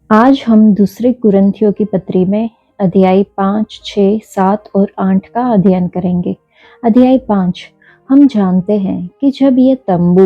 आज हम दूसरे कुरिन्थियों की पत्री में अध्याय 5, 6, 7 और 8 का अध्ययन करेंगे। अध्याय 5। हम जानते हैं कि जब यह तंबू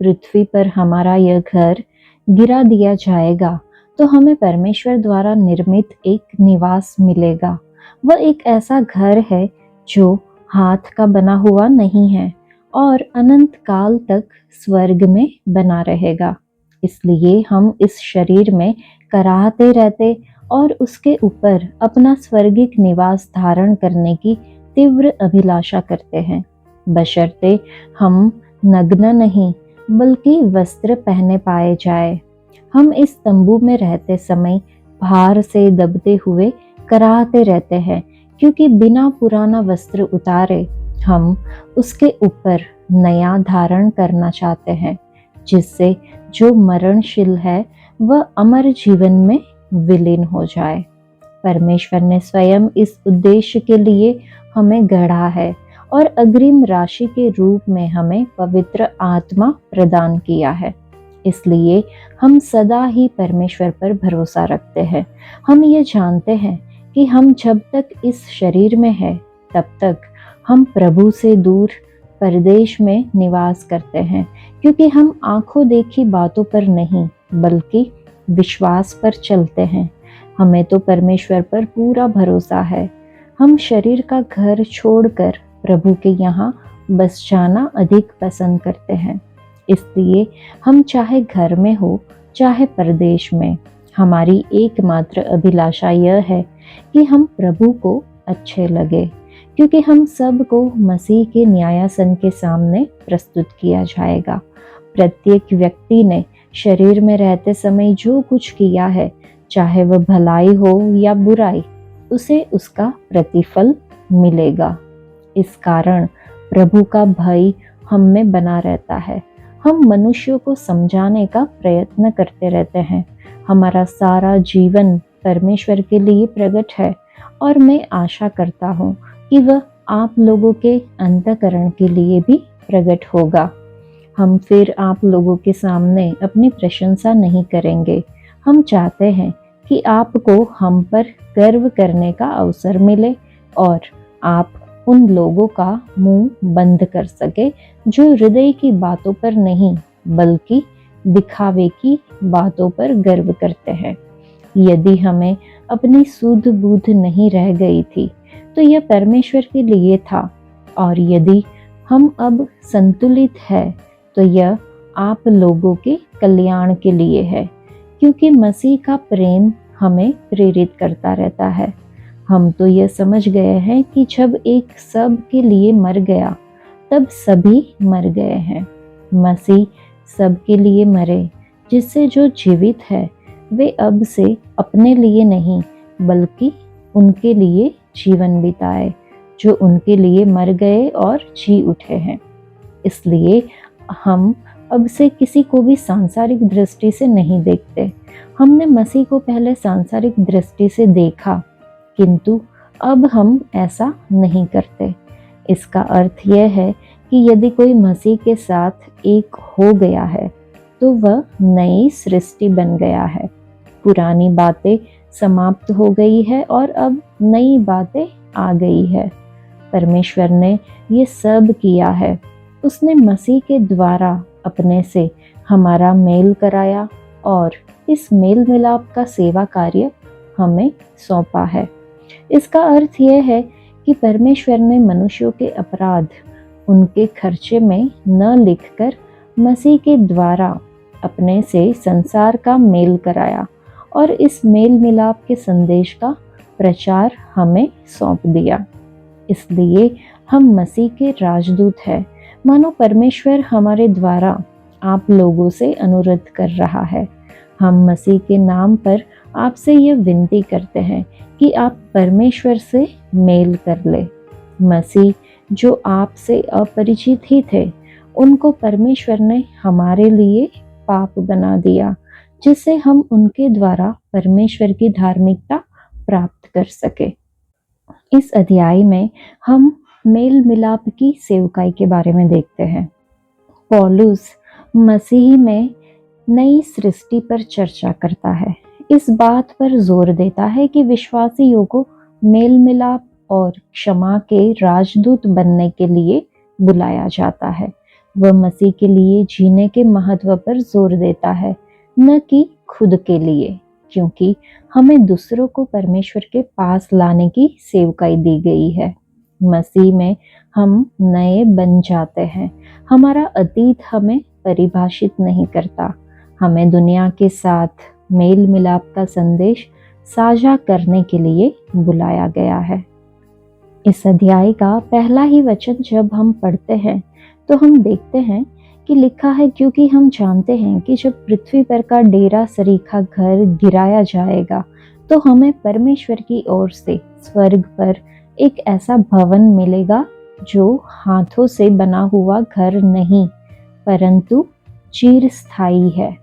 पृथ्वी पर हमारा यह घर गिरा दिया जाएगा तो हमें परमेश्वर द्वारा निर्मित एक निवास मिलेगा। वह एक ऐसा घर है जो हाथ का बना हुआ नहीं है और अनंत काल तक स्वर्ग में बना रहेगा। इसलिए हम इस शरीर में कराहते रहते और उसके ऊपर अपना स्वर्गिक निवास धारण करने की तीव्र अभिलाषा करते हैं, बशर्ते हम नग्न नहीं बल्कि वस्त्र पहने पाए जाए। हम इस तंबू में रहते समय भार से दबते हुए कराहते रहते हैं, क्योंकि बिना पुराना वस्त्र उतारे हम उसके ऊपर नया धारण करना चाहते हैं, जिससे जो मरणशील है वह अमर जीवन में विलीन हो जाए। परमेश्वर ने स्वयं इस उद्देश्य के लिए हमें गढ़ा है और अग्रिम राशि के रूप में हमें पवित्र आत्मा प्रदान किया है। इसलिए हम सदा ही परमेश्वर पर भरोसा रखते हैं। हम ये जानते हैं कि हम जब तक इस शरीर में हैं तब तक हम प्रभु से दूर परदेश में निवास करते हैं, क्योंकि हम आंखों देखी बातों पर नहीं बल्कि विश्वास पर चलते हैं। हमें तो परमेश्वर पर पूरा भरोसा है। हम शरीर का घर छोड़कर प्रभु के यहाँ बस जाना अधिक पसंद करते हैं। इसलिए हम चाहे घर में हो चाहे परदेश में, हमारी एकमात्र अभिलाषा यह है कि हम प्रभु को अच्छे लगे, क्योंकि हम सब को मसीह के न्यायासन के सामने प्रस्तुत किया जाएगा। प्रत्येक व्यक्ति ने शरीर में रहते समय जो कुछ किया है, चाहे वह भलाई हो या बुराई, उसे उसका प्रतिफल मिलेगा। इस कारण प्रभु का भय हम में बना रहता है। हम मनुष्यों को समझाने का प्रयत्न करते रहते हैं। हमारा सारा जीवन परमेश्वर के लिए प्रकट है और मैं आशा करता हूँ कि वह आप लोगों के अंतःकरण के लिए भी प्रकट होगा। हम फिर आप लोगों के सामने अपनी प्रशंसा नहीं करेंगे। हम चाहते हैं कि आपको हम पर गर्व करने का अवसर मिले और आप उन लोगों का मुंह बंद कर सके जो हृदय की बातों पर नहीं बल्कि दिखावे की बातों पर गर्व करते हैं। यदि हमें अपनी सूझ बूझ नहीं रह गई थी तो यह परमेश्वर के लिए था, और यदि हम अब संतुलित है तो यह आप लोगों के कल्याण के लिए है, क्योंकि मसीह का प्रेम हमें प्रेरित करता रहता है। हम तो यह समझ गए हैं कि जब एक सब के लिए मर गया तब सभी मर गए हैं। मसीह सब के लिए मरे, जिससे जो जीवित है वे अब से अपने लिए नहीं बल्कि उनके लिए जीवन बिताए, जो उनके लिए मर गए और जी उठे हैं। इसलिए हम अब से किसी को भी सांसारिक दृष्टि से नहीं देखते। हमने मसीह को पहले सांसारिक दृष्टि से देखा, किंतु अब हम ऐसा नहीं करते। इसका अर्थ यह है कि यदि कोई मसीह के साथ एक हो गया है तो वह नई सृष्टि बन गया है। पुरानी बातें समाप्त हो गई है और अब नई बातें आ गई है। परमेश्वर ने ये सब किया है। उसने मसीह के द्वारा अपने से हमारा मेल कराया और इस मेल मिलाप का सेवा कार्य हमें सौंपा है। इसका अर्थ यह है कि परमेश्वर ने मनुष्यों के अपराध उनके खर्चे में न लिखकर मसीह के द्वारा अपने से संसार का मेल कराया और इस मेल मिलाप के संदेश का प्रचार हमें सौंप दिया। इसलिए हम मसीह के राजदूत हैं, मानो परमेश्वर हमारे द्वारा आप लोगों से अनुरोध कर रहा है। हम मसीह के नाम पर आपसे यह विनती करते हैं कि आप परमेश्वर से मेल कर ले। मसीह जो आपसे अपरिचित ही थे, उनको परमेश्वर ने हमारे लिए पाप बना दिया, जिससे हम उनके द्वारा परमेश्वर की धार्मिकता प्राप्त कर सके। इस अध्याय में हम मेल मिलाप की सेवकाई के बारे में देखते हैं। पौलुस मसीह में नई सृष्टि पर चर्चा करता है। इस बात पर जोर देता है कि विश्वासियों को मेल मिलाप और क्षमा के राजदूत बनने के लिए बुलाया जाता है। वह मसीह के लिए जीने के महत्व पर जोर देता है, न कि खुद के लिए, क्योंकि हमें दूसरों को परमेश्वर के पास लाने की सेवकाई दी गई है। मसीह में हम नए बन जाते हैं। हमारा अतीत हमें परिभाषित नहीं करता। हमें दुनिया के साथ मेल मिलाप का संदेश साझा करने के लिए बुलाया गया है। इस अध्याय का पहला ही वचन जब हम पढ़ते हैं तो हम देखते हैं कि लिखा है, क्योंकि हम जानते हैं कि जब पृथ्वी पर का डेरा सरीखा घर गिराया जाएगा तो हमें परमेश्वर की ओर से स्वर्ग पर एक ऐसा भवन मिलेगा जो हाथों से बना हुआ घर नहीं परंतु चिरस्थायी है।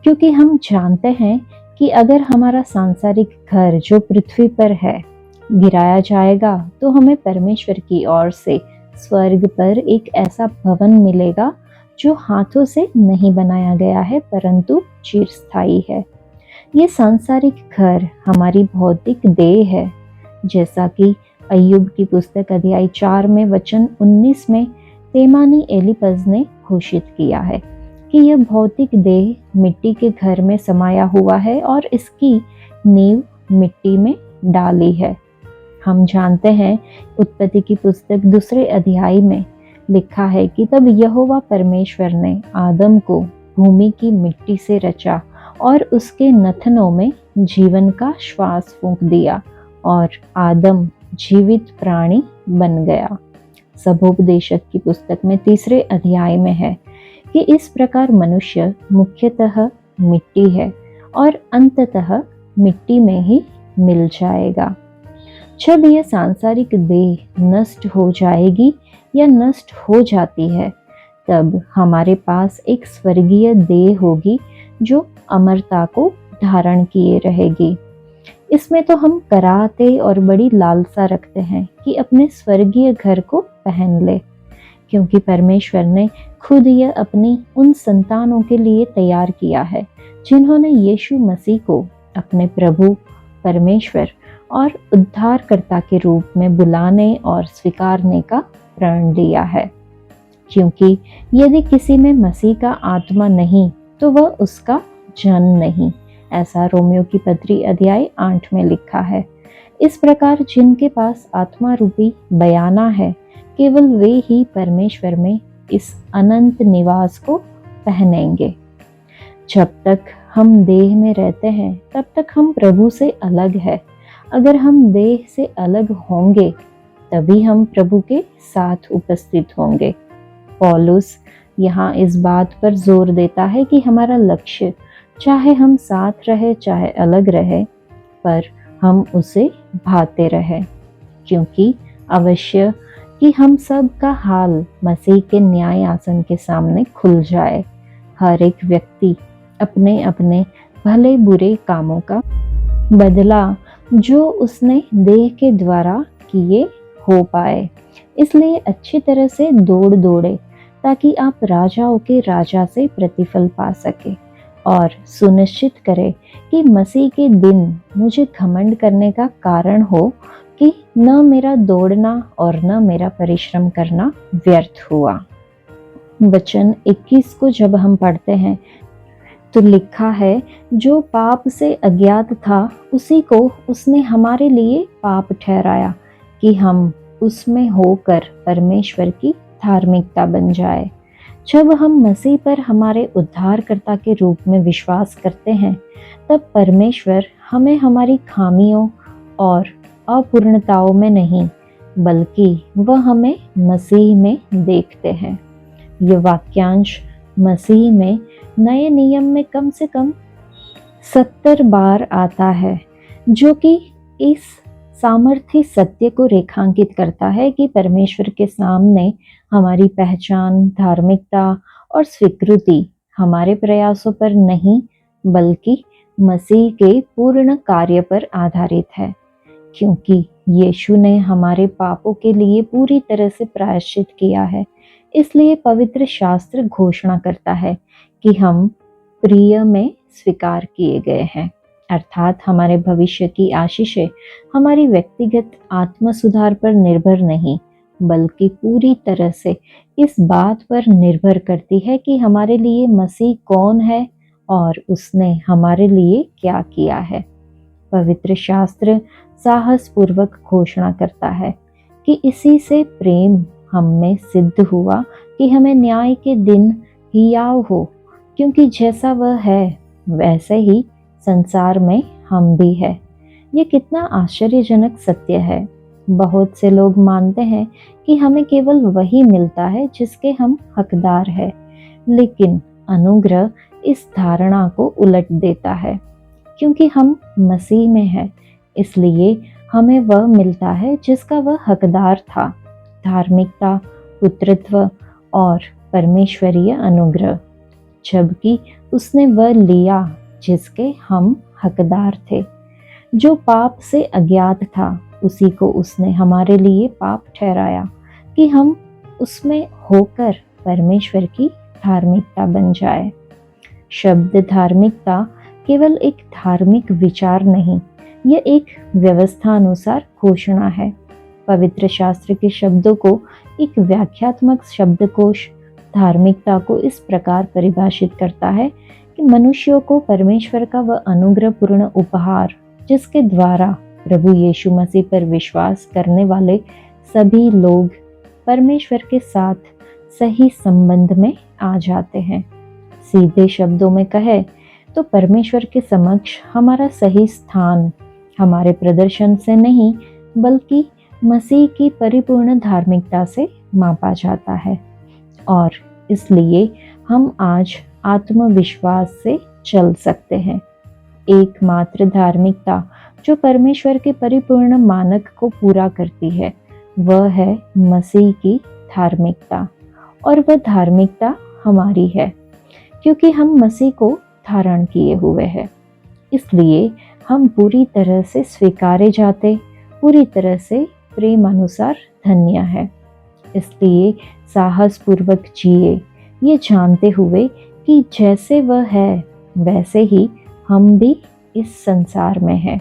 क्योंकि हम जानते हैं कि अगर हमारा सांसारिक घर जो पृथ्वी पर है गिराया जाएगा तो हमें परमेश्वर की ओर से स्वर्ग पर एक ऐसा भवन मिलेगा जो हाथों से नहीं बनाया गया है परंतु चिरस्थायी है। ये सांसारिक घर हमारी भौतिक देह है, जैसा कि अय्यूब की पुस्तक अध्याय 4 में वचन 19 में तेमानी एलीपज ने घोषित किया है कि यह भौतिक देह मिट्टी के घर में समाया हुआ है और इसकी नींव मिट्टी में डाली है। हम जानते हैं उत्पत्ति की पुस्तक 2 अध्याय में लिखा है कि तब यहोवा परमेश्वर ने आदम को भूमि की मिट्टी से रचा और उसके नथनों में जीवन का श्वास फूंक दिया और आदम जीवित प्राणी बन गया। सबोपदेशक की पुस्तक में 3 अध्याय में है कि इस प्रकार मनुष्य मुख्यतः मिट्टी है और अंततः मिट्टी में ही मिल जाएगा। जब यह सांसारिक देह नष्ट हो जाएगी या नष्ट हो जाती है तब हमारे पास एक स्वर्गीय देह होगी जो अमरता को धारण किए रहेगी। इसमें तो हम कराहते और बड़ी लालसा रखते हैं कि अपने स्वर्गीय घर को पहन ले, क्योंकि परमेश्वर ने खुद यह अपनी उन संतानों के लिए तैयार किया है जिन्होंने यीशु मसीह को अपने प्रभु परमेश्वर और उद्धारकर्ता के रूप में बुलाने और स्वीकारने का प्रण लिया है। क्योंकि यदि किसी में मसीह का आत्मा नहीं तो वह उसका जन नहीं, ऐसा रोमियो की पत्री अध्याय 8 में लिखा है। इस प्रकार जिनके पास आत्मा रूपी बयाना है केवल वे ही परमेश्वर में इस अनंत निवास को पहनेंगे। जब तक हम देह में रहते हैं तब तक हम प्रभु से अलग है। अगर हम देह से अलग होंगे तभी हम प्रभु के साथ उपस्थित होंगे। पौलुस यहाँ इस बात पर जोर देता है कि हमारा लक्ष्य, चाहे हम साथ रहे चाहे अलग रहे, पर हम उसे भाते रहे, क्योंकि अवश्य कि हम सब का हाल मसीह के न्याय आसन के सामने खुल जाए। हर एक व्यक्ति अपने अपने भले बुरे कामों का बदला जो उसने देह के द्वारा किए हो पाए। इसलिए अच्छी तरह से दौड़े ताकि आप राजाओं के राजा से प्रतिफल पा सके और सुनिश्चित करें कि मसीह के दिन मुझे घमंड करने का कारण हो कि न मेरा दौड़ना और न मेरा परिश्रम करना व्यर्थ हुआ। वचन 21 को जब हम पढ़ते हैं तो लिखा है, जो पाप से अज्ञात था उसी को उसने हमारे लिए पाप ठहराया कि हम उसमें होकर परमेश्वर की धार्मिकता बन जाए। जब हम मसीह पर हमारे उद्धारकर्ता के रूप में विश्वास करते हैं तब परमेश्वर हमें हमारी खामियों और अपूर्णताओं में नहीं बल्कि वह हमें मसीह में देखते हैं। यह वाक्यांश मसीह में नए नियम में कम से कम 70 बार आता है, जो कि इस सामर्थ्य सत्य को रेखांकित करता है कि परमेश्वर के सामने हमारी पहचान, धार्मिकता और स्वीकृति हमारे प्रयासों पर नहीं बल्कि मसीह के पूर्ण कार्य पर आधारित है। क्योंकि यीशु ने हमारे पापों के लिए पूरी तरह से प्रायश्चित किया है, इसलिए पवित्र शास्त्र घोषणा करता है कि हम प्रिय में स्वीकार किए गए हैं। अर्थात हमारे भविष्य की आशीषें हमारी व्यक्तिगत आत्म सुधार पर निर्भर नहीं, बल्कि पूरी तरह से इस बात पर निर्भर करती है कि हमारे लिए मसीह कौन है और उसने हमारे लिए क्या किया है। पवित्र शास्त्र साहस पूर्वक घोषणा करता है कि इसी से प्रेम हम में सिद्ध हुआ कि हमें न्याय के दिन हियाव हो, क्योंकि जैसा वह है वैसे ही संसार में हम भी है। ये कितना आश्चर्यजनक सत्य है। बहुत से लोग मानते हैं कि हमें केवल वही मिलता है जिसके हम हकदार हैं, लेकिन अनुग्रह इस धारणा को उलट देता है। क्योंकि हम मसीह में हैं, इसलिए हमें वह मिलता है जिसका वह हकदार था, धार्मिकता, पुत्रत्व और परमेश्वरीय अनुग्रह, जबकि उसने वह लिया जिसके हम हकदार थे। जो पाप से अज्ञात था, उसी को उसने हमारे लिए पाप ठहराया कि हम उसमें होकर परमेश्वर की धार्मिकता बन जाए। शब्द धार्मिकता केवल एक धार्मिक विचार नहीं, यह एक व्यवस्थानुसार घोषणा है। पवित्र शास्त्र के शब्दों को एक व्याख्यात्मक शब्दकोश धार्मिकता को इस प्रकार परिभाषित करता है कि मनुष्यों को परमेश्वर का वह अनुग्रहपूर्ण उपहार, जिसके द्वारा प्रभु यीशु मसीह पर विश्वास करने वाले सभी लोग परमेश्वर के साथ सही संबंध में आ जाते हैं। सीधे शब्दों में कहे तो परमेश्वर के समक्ष हमारा सही स्थान हमारे प्रदर्शन से नहीं, बल्कि मसीह की परिपूर्ण धार्मिकता से मापा जाता है, और इसलिए हम आज आत्मविश्वास से चल सकते हैं। एकमात्र धार्मिकता जो परमेश्वर के परिपूर्ण मानक को पूरा करती है, वह है मसीह की धार्मिकता, और वह धार्मिकता हमारी है क्योंकि हम मसीह को धारण किए हुए हैं। इसलिए हम पूरी तरह से स्वीकारे जाते, पूरी तरह से प्रेम अनुसार धन्य है। इसलिए साहस पूर्वक जिए, ये जानते हुए कि जैसे वह है वैसे ही हम भी इस संसार में हैं।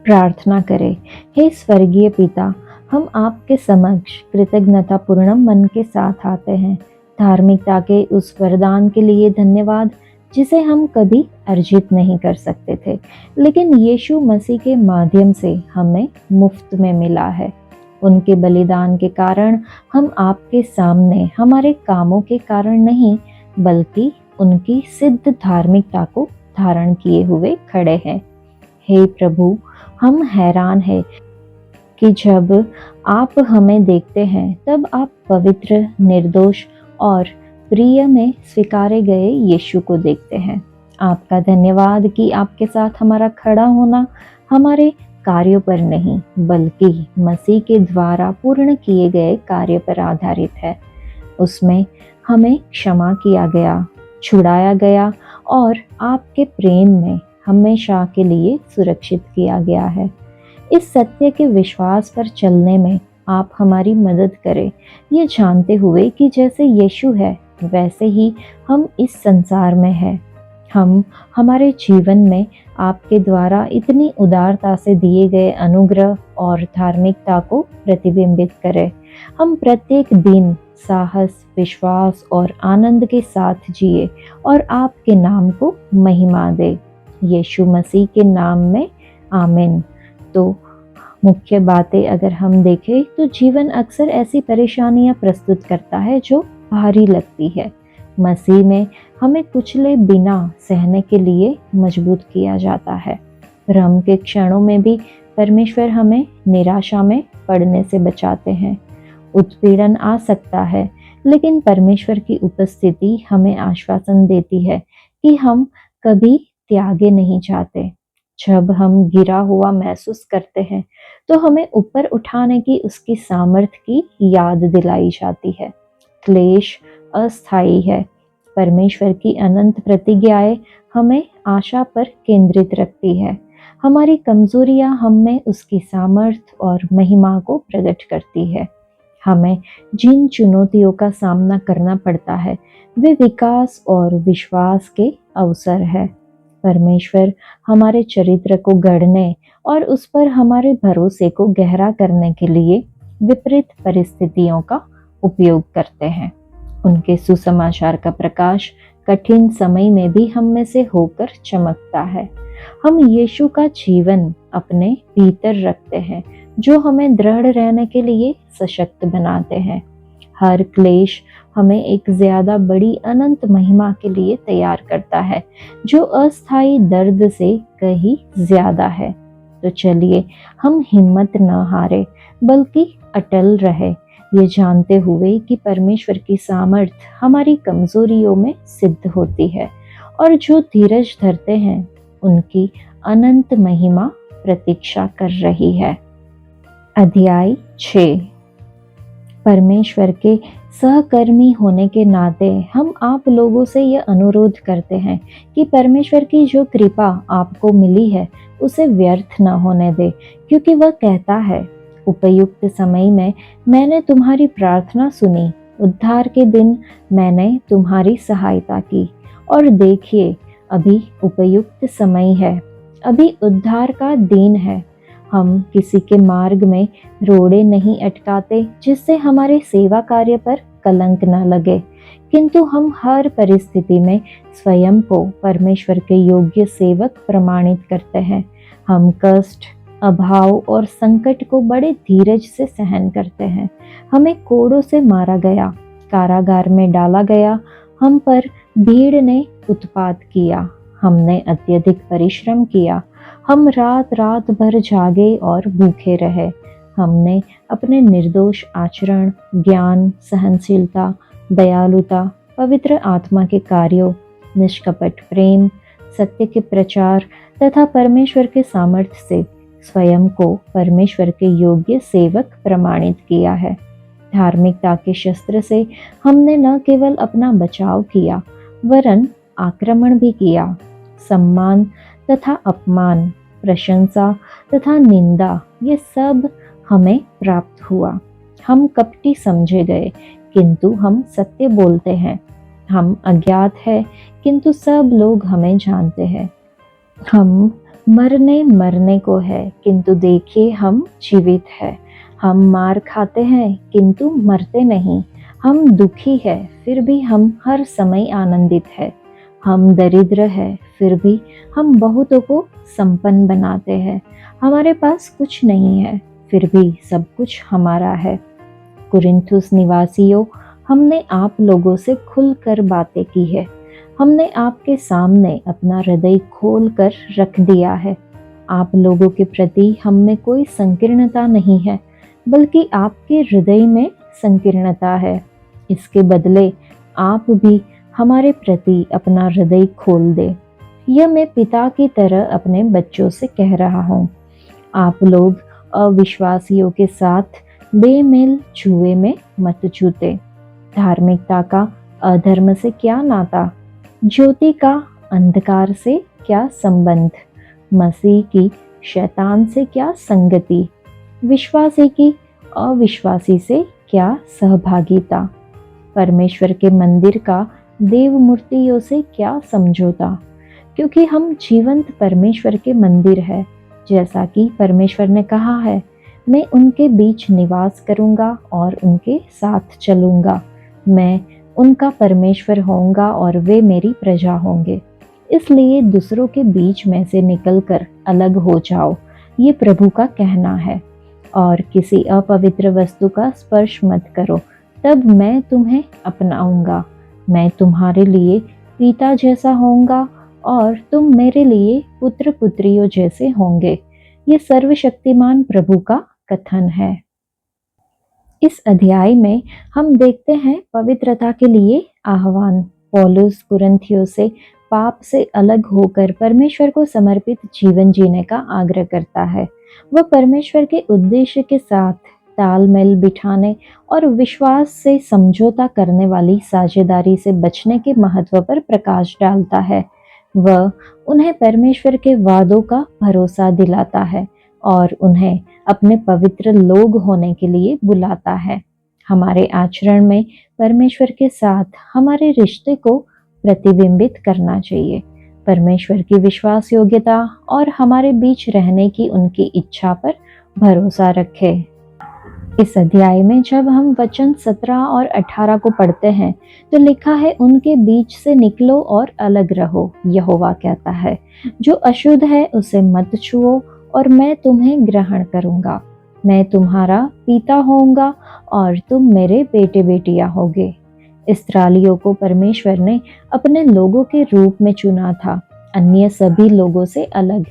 प्रार्थना करें। हे स्वर्गीय पिता, हम आपके समक्ष कृतज्ञतापूर्ण मन के साथ आते हैं। धार्मिकता के उस वरदान के लिए धन्यवाद जिसे हम कभी अर्जित नहीं कर सकते थे, लेकिन यीशु मसीह के माध्यम से हमें मुफ्त में मिला है। उनके बलिदान के कारण हम आपके सामने हमारे कामों के कारण नहीं, बल्कि उनकी सिद्ध धार्मिकता को धारण किए हुए खड़े हैं। हे प्रभु, हम हैरान हैं कि जब आप हमें देखते हैं तब आप पवित्र, निर्दोष और प्रिय में स्वीकारे गए यीशु को देखते हैं। आपका धन्यवाद कि आपके साथ हमारा खड़ा होना हमारे कार्यों पर नहीं, बल्कि मसीह के द्वारा पूर्ण किए गए कार्य पर आधारित है। उसमें हमें क्षमा किया गया, छुड़ाया गया और आपके प्रेम में हमेशा के लिए सुरक्षित किया गया है। इस सत्य के विश्वास पर चलने में आप हमारी मदद करें, ये जानते हुए कि जैसे यीशु है वैसे ही हम इस संसार में हैं। हम हमारे जीवन में आपके द्वारा इतनी उदारता से दिए गए अनुग्रह और धार्मिकता को प्रतिबिंबित करें। हम प्रत्येक दिन साहस, विश्वास और आनंद के साथ जिए और आपके नाम को महिमा दे। यीशु मसीह के नाम में आमीन। तो मुख्य बातें अगर हम देखें तो जीवन अक्सर ऐसी परेशानियां प्रस्तुत करता है जो भारी लगती है। मसीह में हमें कुचले बिना सहने के लिए मजबूत किया जाता है। भ्रम के क्षणों में भी परमेश्वर हमें निराशा में पड़ने से बचाते हैं। उत्पीड़न आ सकता है, लेकिन परमेश्वर की उपस्थिति हमें आश्वासन देती है कि हम कभी त्यागे नहीं जाते। जब हम गिरा हुआ महसूस करते हैं तो हमें ऊपर उठाने की उसकी सामर्थ्य की याद दिलाई जाती है। क्लेश अस्थायी है। परमेश्वर की अनंत प्रतिज्ञाएं हमें आशा पर केंद्रित रखती है। हमारी कमजोरियां हम में उसकी सामर्थ्य और महिमा को प्रकट करती है। हमें जिन चुनौतियों का सामना करना पड़ता है वे विकास और विश्वास के अवसर है। परमेश्वर हमारे चरित्र को गढ़ने और उस पर हमारे भरोसे को गहरा करने के लिए विपरीत परिस्थितियों का उपयोग करते हैं। उनके सुसमाचार का प्रकाश कठिन समय में भी हम में से होकर चमकता है। हम यीशु का जीवन अपने भीतर रखते हैं, जो हमें दृढ़ रहने के लिए सशक्त बनाते हैं। हर क्लेश हमें एक ज्यादा बड़ी अनंत महिमा के लिए तैयार करता है, जो अस्थायी दर्द से कहीं ज्यादा है। तो चलिए हम हिम्मत न हारे, बल्कि अटल रहे, ये जानते हुए कि परमेश्वर की सामर्थ हमारी कमजोरियों में सिद्ध होती है, और जो धीरज धरते हैं उनकी अनंत महिमा प्रतीक्षा कर रही है। अध्याय 6। परमेश्वर के सहकर्मी होने के नाते हम आप लोगों से यह अनुरोध करते हैं कि परमेश्वर की जो कृपा आपको मिली है उसे व्यर्थ न होने दे, क्योंकि वह कहता है, उपयुक्त समय में मैंने तुम्हारी प्रार्थना सुनी, उद्धार के दिन मैंने तुम्हारी सहायता की। और देखिए, अभी उपयुक्त समय है, अभी उद्धार का दिन है। हम किसी के मार्ग में रोड़े नहीं अटकाते जिससे हमारे सेवा कार्य पर कलंक न लगे, किंतु हम हर परिस्थिति में स्वयं को परमेश्वर के योग्य सेवक प्रमाणित करते हैं। हम कष्ट, अभाव और संकट को बड़े धीरज से सहन करते हैं। हमें कोड़ों से मारा गया, कारागार में डाला गया, हम पर भीड़ ने उत्पात किया, हमने अत्यधिक परिश्रम किया, हम रात रात भर जागे और भूखे रहे। हमने अपने निर्दोष आचरण, ज्ञान, सहनशीलता, दयालुता, पवित्र आत्मा के कार्यों, निष्कपट प्रेम, सत्य के प्रचार तथा परमेश्वर के सामर्थ्य से स्वयं को परमेश्वर के योग्य सेवक प्रमाणित किया है। धार्मिकता के शस्त्र से हमने न केवल अपना बचाव किया, वरन आक्रमण भी किया। सम्मान तथा अपमान, प्रशंसा तथा निंदा, ये सब हमें प्राप्त हुआ। हम कपटी समझे गए, किंतु हम सत्य बोलते हैं। हम अज्ञात हैं, किंतु सब लोग हमें जानते हैं। हम मरने को है, किंतु देखिए हम जीवित हैं। हम मार खाते हैं, किंतु मरते नहीं। हम दुखी है, फिर भी हम हर समय आनंदित है। हम दरिद्र है, फिर भी हम बहुतों को संपन्न बनाते हैं। हमारे पास कुछ नहीं है, फिर भी सब कुछ हमारा है। कुरिन्थुस निवासियों, हमने आप लोगों से खुलकर बातें की है। हमने आपके सामने अपना हृदय खोल कर रख दिया है। आप लोगों के प्रति हम में कोई संकीर्णता नहीं है, बल्कि आपके हृदय में संकीर्णता है। इसके बदले आप भी हमारे प्रति अपना हृदय खोल दे। यह मैं पिता की तरह अपने बच्चों से कह रहा हूँ। आप लोग अविश्वासियों के साथ बेमेल जुए में मत जूते। धार्मिकता का अधर्म से क्या नाता, ज्योति का अंधकार से क्या संबंध, मसीह की शैतान से क्या संगति, विश्वासी की अविश्वासी से क्या सहभागिता, परमेश्वर के मंदिर का देव मूर्तियों से क्या समझौता। क्योंकि हम जीवंत परमेश्वर के मंदिर है, जैसा कि परमेश्वर ने कहा है, मैं उनके बीच निवास करूंगा और उनके साथ चलूंगा। मैं उनका परमेश्वर होऊंगा और वे मेरी प्रजा होंगे। इसलिए दूसरों के बीच में से निकलकर अलग हो जाओ, ये प्रभु का कहना है। और किसी अपवित्र वस्तु का स्पर्श मत करो, तब मैं तुम्हें अपनाऊंगा। मैं तुम्हारे लिए पिता जैसा होऊंगा और तुम मेरे लिए पुत्र पुत्रियों जैसे होंगे। ये सर्वशक्तिमान प्रभु का कथन है। इस अध्याय में हम देखते हैं पवित्रता के लिए आह्वान। पौलुस कुरिन्थियों से पाप से अलग होकर परमेश्वर को समर्पित जीवन जीने का आग्रह करता है। वह परमेश्वर के उद्देश्य के साथ तालमेल बिठाने और विश्वास से समझौता करने वाली साझेदारी से बचने के महत्व पर प्रकाश डालता है। वह उन्हें परमेश्वर के वादों का भरोसा दिलाता है और उन्हें अपने पवित्र लोग होने के लिए बुलाता है। हमारे आचरण में परमेश्वर के साथ हमारे रिश्ते को प्रतिबिंबित करना चाहिए। परमेश्वर की विश्वास योग्यता और हमारे बीच रहने की उनकी इच्छा पर भरोसा रखें। इस अध्याय में जब हम वचन 17 और 18 को पढ़ते हैं तो लिखा है, उनके बीच से निकलो और अलग रहो, यहोवा कहता है। जो अशुद्ध है उसे मत छुओ और मैं तुम्हें ग्रहण करूंगा। मैं तुम्हारा पिता होऊंगा और तुम मेरे बेटे बेटियां होगे। इस्राएलियों को परमेश्वर ने अपने लोगों के रूप में चुना था, अन्य सभी लोगों से अलग।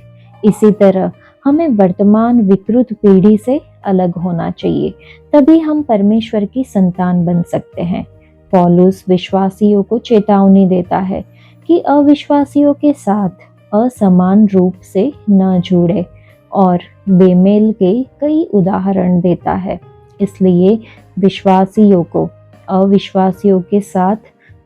इसी तरह हमें वर्तमान विकृत पीढ़ी से अलग होना चाहिए, तभी हम परमेश्वर की संतान बन सकते हैं। पौलुस विश्वासियों को चेतावनी देता है कि अविश्वासियों के साथ असमान रूप से न जुड़े और बेमेल के कई उदाहरण देता है। इसलिए विश्वासियों को अविश्वासियों के साथ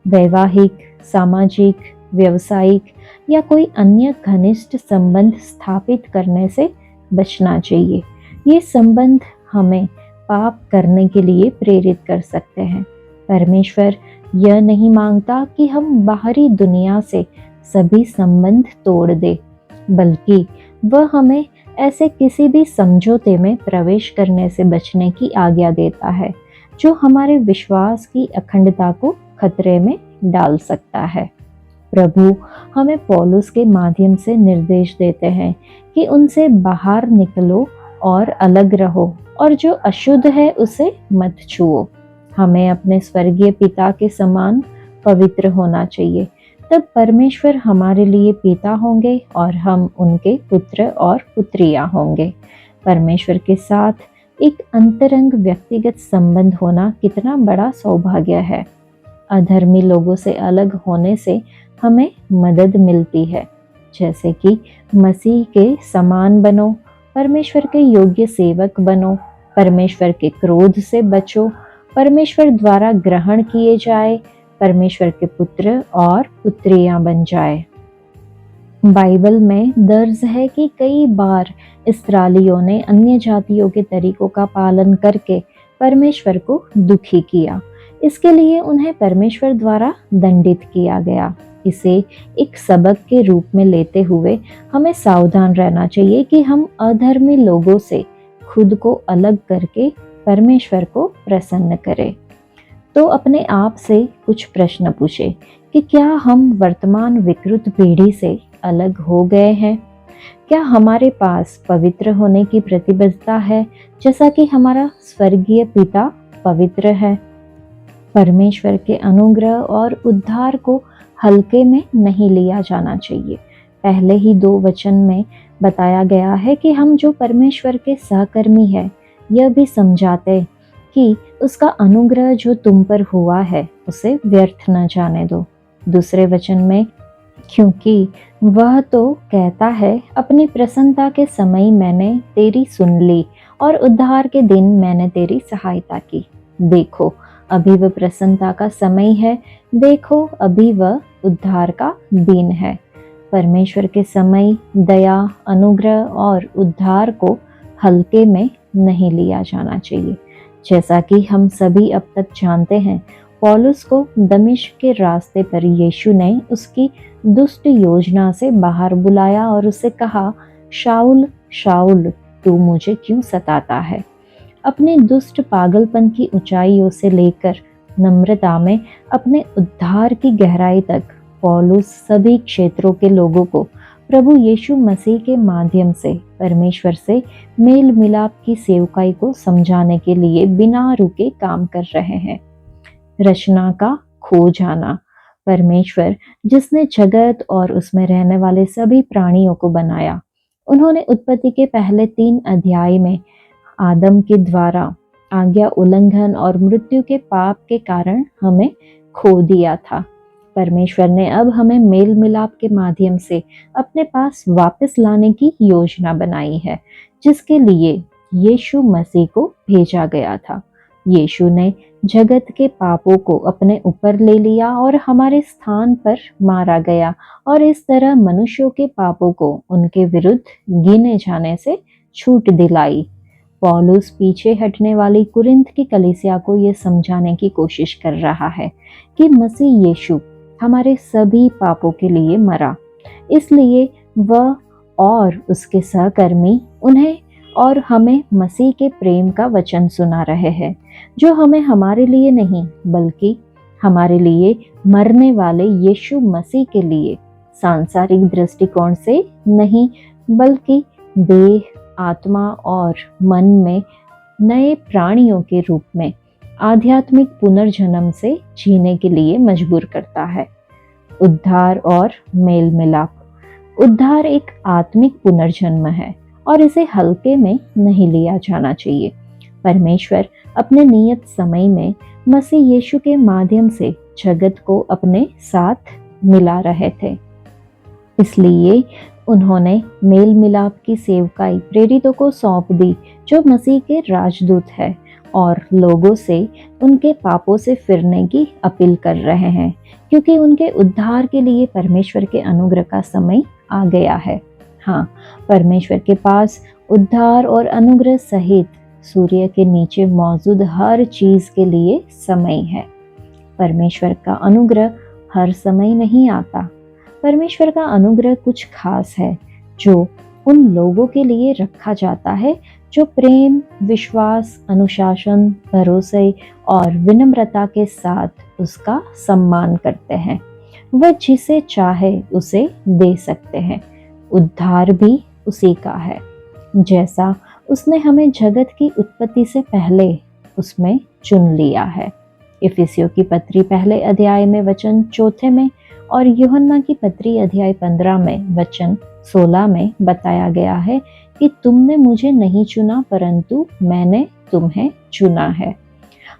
वैवाहिक, सामाजिक, व्यवसायिक या कोई अन्य घनिष्ठ संबंध स्थापित करने से बचना चाहिए। ये संबंध हमें पाप करने के लिए प्रेरित कर सकते हैं। परमेश्वर यह नहीं मांगता कि हम बाहरी दुनिया से सभी संबंध तोड़ दें, बल्कि वह हमें ऐसे किसी भी समझौते में प्रवेश करने से बचने की आज्ञा देता है जो हमारे विश्वास की अखंडता को खतरे में डाल सकता है। प्रभु हमें पौलुस के माध्यम से निर्देश देते हैं कि उनसे बाहर निकलो और अलग रहो और जो अशुद्ध है उसे मत छुओ। हमें अपने स्वर्गीय पिता के समान पवित्र होना चाहिए, तब परमेश्वर हमारे लिए पिता होंगे और हम उनके पुत्र और पुत्रियां होंगे। परमेश्वर के साथ एक अंतरंग व्यक्तिगत संबंध होना कितना बड़ा सौभाग्य है। अधर्मी लोगों से अलग होने से हमें मदद मिलती है, जैसे कि मसीह के समान बनो, परमेश्वर के योग्य सेवक बनो, परमेश्वर के क्रोध से बचो, परमेश्वर द्वारा ग्रहण किए जाए, परमेश्वर के पुत्र और पुत्रियां बन जाए। बाइबल में दर्ज है कि कई बार इस्राएलियों ने अन्य जातियों के तरीकों का पालन करके परमेश्वर को दुखी किया। इसके लिए उन्हें परमेश्वर द्वारा दंडित किया गया। इसे एक सबक के रूप में लेते हुए हमें सावधान रहना चाहिए कि हम अधर्मी लोगों से खुद को अलग करके परमेश्वर को प्रसन्न करें। तो अपने आप से कुछ प्रश्न पूछें कि क्या हम वर्तमान विकृत पीढ़ी से अलग हो गए हैं? क्या हमारे पास पवित्र होने की प्रतिबद्धता है, जैसा कि हमारा स्वर्गीय पिता पवित्र है? परमेश्वर के अनुग्रह और उद्धार को हल्के में नहीं लिया जाना चाहिए। पहले ही 2 वचन में बताया गया है कि हम जो परमेश्वर के सहकर्मी हैं, यह भी समझाते कि उसका अनुग्रह जो तुम पर हुआ है उसे व्यर्थ न जाने दो। दूसरे वचन में, क्योंकि वह तो कहता है, अपनी प्रसन्नता के समय मैंने तेरी सुन ली और उद्धार के दिन मैंने तेरी सहायता की। देखो अभी वह प्रसन्नता का समय है, देखो अभी वह उद्धार का दिन है। परमेश्वर के समय, दया, अनुग्रह और उद्धार को हल्के में नहीं लिया जाना चाहिए। जैसा कि हम सभी अब तक जानते हैं, पौलुस को दमिश्क के रास्ते पर यीशु ने उसकी दुष्ट योजना से बाहर बुलाया और उससे कहा, शाऊल शाऊल तू मुझे क्यों सताता है? अपने दुष्ट पागलपन की ऊंचाइयों से लेकर नम्रता में अपने उद्धार की गहराई तक पौलुस सभी क्षेत्रों के लोगों को प्रभु यीशु मसीह के माध्यम से परमेश्वर से मेल मिलाप की सेवकाई को समझाने के लिए बिना रुके काम कर रहे हैं। रचना का खो जाना। परमेश्वर जिसने जगत और उसमें रहने वाले सभी प्राणियों को बनाया, उन्होंने उत्पत्ति के पहले 3 अध्याय में आदम के द्वारा आज्ञा उल्लंघन और मृत्यु के पाप के कारण हमें खो दिया था। परमेश्वर ने अब हमें मेल मिलाप के माध्यम से अपने पास वापस लाने की योजना बनाई है, जिसके लिए यीशु मसीह को भेजा गया था। यीशु ने जगत के पापों को अपने ऊपर ले लिया और हमारे स्थान पर मारा गया और इस तरह मनुष्यों के पापों को उनके विरुद्ध गिने जाने से छूट दिलाई। पौलुस पीछे हटने वाली कुरिन्थ की कलीसिया को यह समझाने की कोशिश कर रहा है कि मसीह यीशु हमारे सभी पापों के लिए मरा इसलिए वह और उसके सहकर्मी उन्हें और हमें मसीह के प्रेम का वचन सुना रहे हैं, जो हमें हमारे लिए नहीं बल्कि हमारे लिए मरने वाले यीशु मसीह के लिए सांसारिक दृष्टिकोण से नहीं बल्कि देह, आत्मा और मन में नए प्राणियों के रूप में आध्यात्मिक पुनर्जन्म से जीने के लिए मजबूर करता है। उद्धार और मेल मिलाप। उद्धार एक आत्मिक पुनर्जन्म है और इसे हल्के में नहीं लिया जाना चाहिए। परमेश्वर अपने नियत समय में मसीह यीशु के माध्यम से जगत को अपने साथ मिला रहे थे, इसलिए उन्होंने मेल मिलाप की सेवकाई प्रेरितों को सौंप दी, जो मसीह के राजदूत है और लोगों से उनके पापों से फिरने की अपील कर रहे हैं, क्योंकि उनके उद्धार के लिए परमेश्वर के अनुग्रह का समय आ गया है। हाँ, परमेश्वर के पास उद्धार और अनुग्रह सहित सूर्य के नीचे मौजूद हर चीज के लिए समय है। परमेश्वर का अनुग्रह हर समय नहीं आता। परमेश्वर का अनुग्रह कुछ खास है जो उन लोगों के लिए रखा जाता है जो प्रेम, विश्वास, अनुशासन, भरोसे और विनम्रता के साथ उसका सम्मान करते हैं। वह जिसे चाहे उसे दे सकते हैं। उद्धार भी उसी का है, जैसा उसने हमें जगत की उत्पत्ति से पहले उसमें चुन लिया है। इफिसियों की पत्री पहले अध्याय में वचन 4 में और यूहन्ना की पत्री अध्याय 15 में वचन 16 में बताया गया है कि तुमने मुझे नहीं चुना परंतु मैंने तुम्हें चुना है।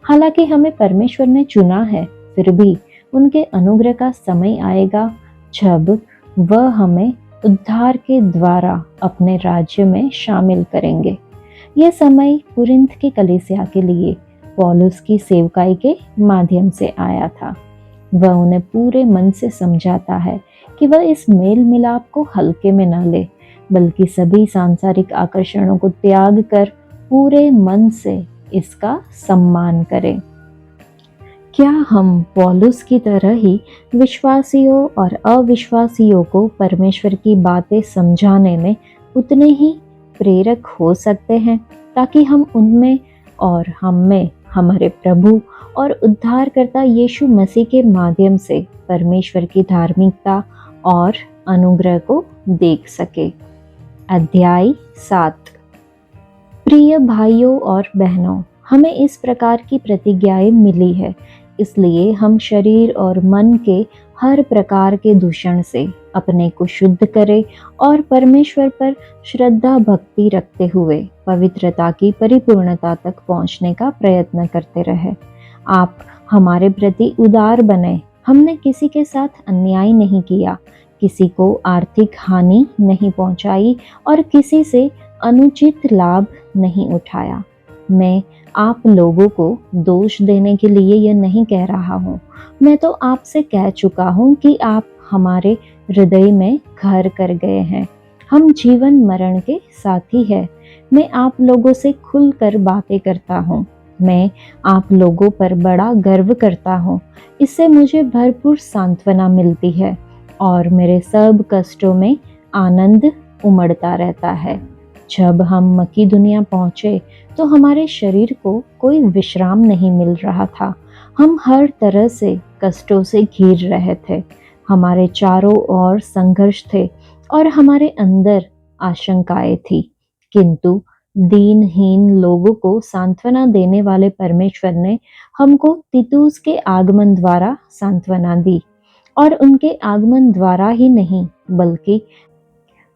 हालांकि हमें परमेश्वर ने चुना है, फिर भी उनके अनुग्रह का समय आएगा जब वह हमें उद्धार के द्वारा अपने राज्य में शामिल करेंगे। यह समय कुरिन्थ की कलीसिया के लिए पौलुस की सेवकाई के माध्यम से आया था। वह उन्हें पूरे मन से समझाता है कि वह इस मेल मिलाप को हल्के में न ले, बल्कि सभी सांसारिक आकर्षणों को त्याग कर पूरे मन से इसका सम्मान करें। क्या हम पौलुस की तरह ही विश्वासियों और अविश्वासियों को परमेश्वर की बातें समझाने में उतने ही प्रेरक हो सकते हैं, ताकि हम उनमें और हम में हमारे प्रभु और उद्धारकर्ता यीशु मसीह के माध्यम से परमेश्वर की धार्मिकता और अनुग्रह को देख सके। अध्याय 7। प्रिय भाइयों और बहनों, हमें इस प्रकार की प्रतिज्ञाएं मिली है, इसलिए हम शरीर और मन के हर प्रकार के दूषण से अपने को शुद्ध करें और परमेश्वर पर श्रद्धा भक्ति रखते हुए पवित्रता की परिपूर्णता तक पहुंचने का प्रयत्न करते रहे। आप हमारे प्रति उदार बने। हमने किसी के साथ अन्याय नहीं किया, किसी को आर्थिक हानि नहीं पहुंचाई और किसी से अनुचित लाभ नहीं उठाया। मैं आप लोगों को दोष देने के लिए यह नहीं कह रहा हूँ। मैं तो आपसे कह चुका हूँ कि आप हमारे हृदय में घर कर गए हैं। हम जीवन मरण के साथी हैं। मैं आप लोगों से खुलकर बातें करता हूँ। मैं आप लोगों पर बड़ा गर्व करता हूँ। इससे मुझे भरपूर सांत्वना मिलती है और मेरे सब कष्टों में आनंद उमड़ता रहता है। जब हम मकीदुनिया पहुंचे तो हमारे शरीर को कोई विश्राम नहीं मिल रहा था। हम हर तरह से कष्टों से घिर रहे थे। हमारे चारों ओर संघर्ष थे और हमारे अंदर आशंकाएं थी, किंतु दीनहीन लोगों को सांत्वना देने वाले परमेश्वर ने हमको तीतुस के आगमन द्वारा सांत्वना दी, और उनके आगमन द्वारा ही नहीं बल्कि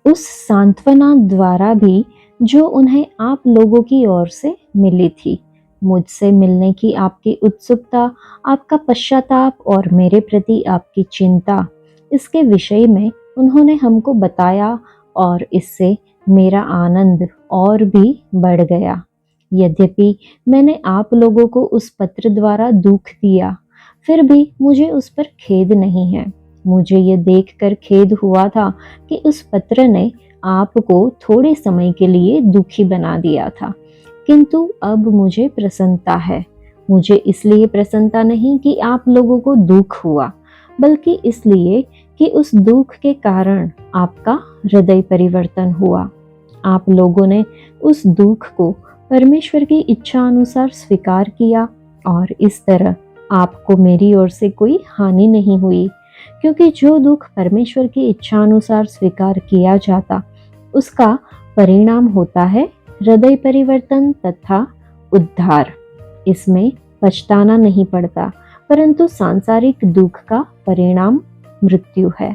उस सांत्वना द्वारा भी जो उन्हें आप लोगों की ओर से मिली थी। मुझसे मिलने की आपकी उत्सुकता, आपका पश्चाताप और मेरे प्रति आपकी चिंता, इसके विषय में उन्होंने हमको बताया और इससे मेरा आनंद और भी बढ़ गया। यद्यपि मैंने आप लोगों को उस पत्र द्वारा दुख दिया, फिर भी मुझे उस पर खेद नहीं है। मुझे ये देखकर खेद हुआ था कि उस पत्र ने आपको थोड़े समय के लिए दुखी बना दिया था, किंतु अब मुझे प्रसन्नता है। मुझे इसलिए प्रसन्नता नहीं कि आप लोगों को दुख हुआ, बल्कि इसलिए कि उस दुख के कारण आपका हृदय परिवर्तन हुआ। आप लोगों ने उस दुख को परमेश्वर की इच्छा अनुसार स्वीकार किया और इस तरह आपको मेरी ओर से कोई हानि नहीं हुई, क्योंकि जो दुख परमेश्वर की इच्छा अनुसार स्वीकार किया जाता उसका परिणाम होता है हृदय परिवर्तन तथा उद्धार। इसमें पछताना नहीं पड़ता, परंतु सांसारिक दुख का परिणाम मृत्यु है।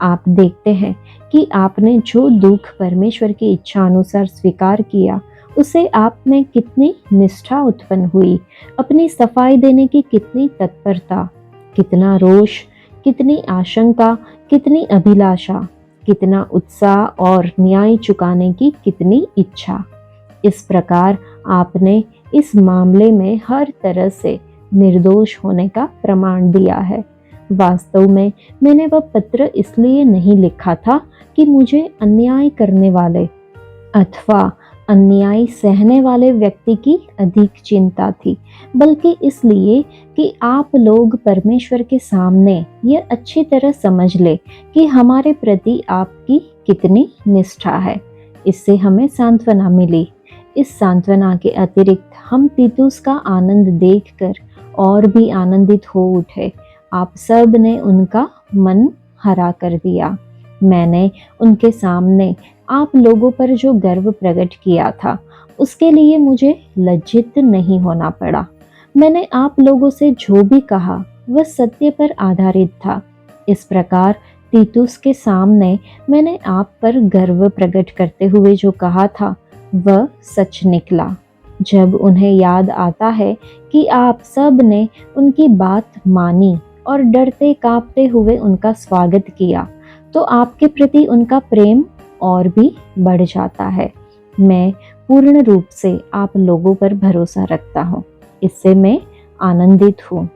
आप देखते हैं कि आपने जो दुख परमेश्वर की इच्छा अनुसार स्वीकार किया उसे आप में कितनी निष्ठा उत्पन्न हुई, अपनी सफाई देने की कितनी तत्परता, कितना रोष, कितनी आशंका, कितनी अभिलाषा, कितना उत्साह और न्याय चुकाने की कितनी इच्छा। इस प्रकार आपने इस मामले में हर तरह से निर्दोष होने का प्रमाण दिया है। वास्तव में मैंने वह पत्र इसलिए नहीं लिखा था कि मुझे अन्याय करने वाले अथवा अन्याय सहने वाले व्यक्ति की अधिक चिंता थी, बल्कि इसलिए कि आप लोग परमेश्वर के सामने यह अच्छी तरह समझ ले कि हमारे प्रति आपकी कितनी निष्ठा है। इससे हमें सांत्वना मिली। इस सांत्वना के अतिरिक्त हम तीतुस का आनंद देखकर और भी आनंदित हो उठे। आप सब ने उनका मन हरा कर दिया। मैंने उनके सामने आप लोगों पर जो गर्व प्रकट किया था उसके लिए मुझे लज्जित नहीं होना पड़ा। मैंने आप लोगों से जो भी कहा वह सत्य पर आधारित था। इस प्रकार तीतुस के सामने मैंने आप पर गर्व प्रकट करते हुए जो कहा था वह सच निकला। जब उन्हें याद आता है कि आप सब ने उनकी बात मानी और डरते कांपते हुए उनका स्वागत किया, तो आपके प्रति उनका प्रेम और भी बढ़ जाता है। मैं पूर्ण रूप से आप लोगों पर भरोसा रखता हूँ। इससे मैं आनंदित हूँ।